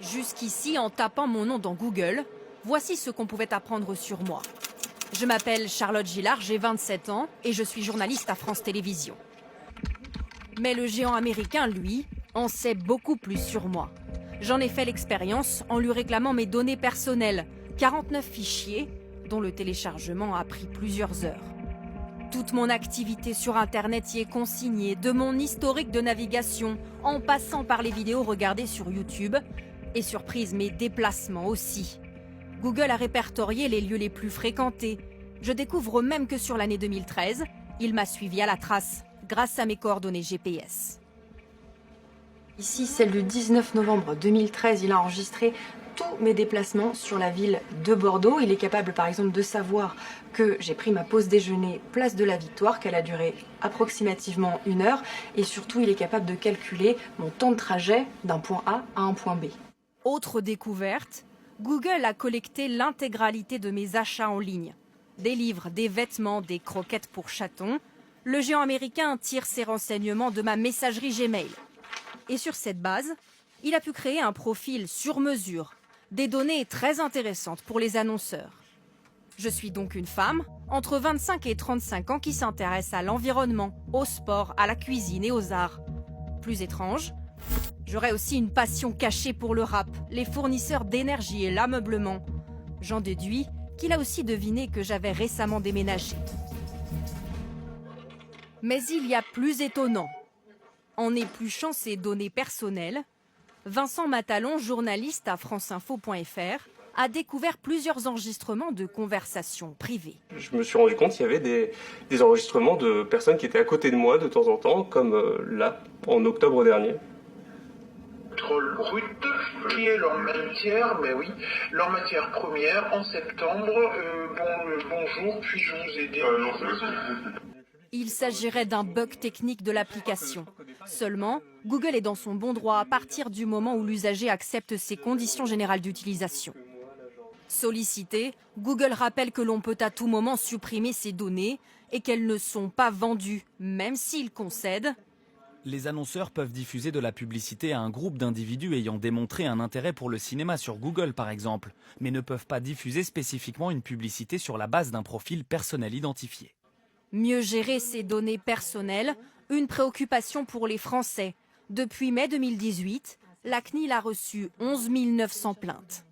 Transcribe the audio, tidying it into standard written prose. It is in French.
Jusqu'ici, en tapant mon nom dans Google, voici ce qu'on pouvait apprendre sur moi. Je m'appelle Charlotte Gillard, j'ai 27 ans et je suis journaliste à France Télévisions. Mais le géant américain, lui, en sait beaucoup plus sur moi. J'en ai fait l'expérience en lui réclamant mes données personnelles, 49 fichiers, dont le téléchargement a pris plusieurs heures. Toute mon activité sur Internet y est consignée, de mon historique de navigation, en passant par les vidéos regardées sur YouTube, et surprise, mes déplacements aussi. Google a répertorié les lieux les plus fréquentés. Je découvre même que sur l'année 2013, il m'a suivi à la trace, grâce à mes coordonnées GPS. Ici, celle du 19 novembre 2013, il a enregistré tous mes déplacements sur la ville de Bordeaux. Il est capable par exemple de savoir que j'ai pris ma pause déjeuner place de la Victoire, qu'elle a duré approximativement 1 heure. Et surtout, il est capable de calculer mon temps de trajet d'un point A à un point B. Autre découverte, Google a collecté l'intégralité de mes achats en ligne. Des livres, des vêtements, des croquettes pour chatons. Le géant américain tire ses renseignements de ma messagerie Gmail. Et sur cette base, il a pu créer un profil sur mesure, des données très intéressantes pour les annonceurs. Je suis donc une femme, entre 25 et 35 ans, qui s'intéresse à l'environnement, au sport, à la cuisine et aux arts. Plus étrange, j'aurais aussi une passion cachée pour le rap, les fournisseurs d'énergie et l'ameublement. J'en déduis qu'il a aussi deviné que j'avais récemment déménagé. Mais il y a plus étonnant. En épluchant ses données personnelles, Vincent Matalon, journaliste à franceinfo.fr, a découvert plusieurs enregistrements de conversations privées. Je me suis rendu compte qu'il y avait des enregistrements de personnes qui étaient à côté de moi de temps en temps, comme là, en octobre dernier. Pétrole brut, qui est leur matière, mais oui, leur matière première, en septembre. Bonjour, puis-je vous aider? Il s'agirait d'un bug technique de l'application. Seulement, Google est dans son bon droit à partir du moment où l'usager accepte ses conditions générales d'utilisation. Sollicité, Google rappelle que l'on peut à tout moment supprimer ces données et qu'elles ne sont pas vendues, même s'il concède. Les annonceurs peuvent diffuser de la publicité à un groupe d'individus ayant démontré un intérêt pour le cinéma sur Google par exemple, mais ne peuvent pas diffuser spécifiquement une publicité sur la base d'un profil personnel identifié. Mieux gérer ces données personnelles, une préoccupation pour les Français. Depuis mai 2018, la CNIL a reçu 11 900 plaintes.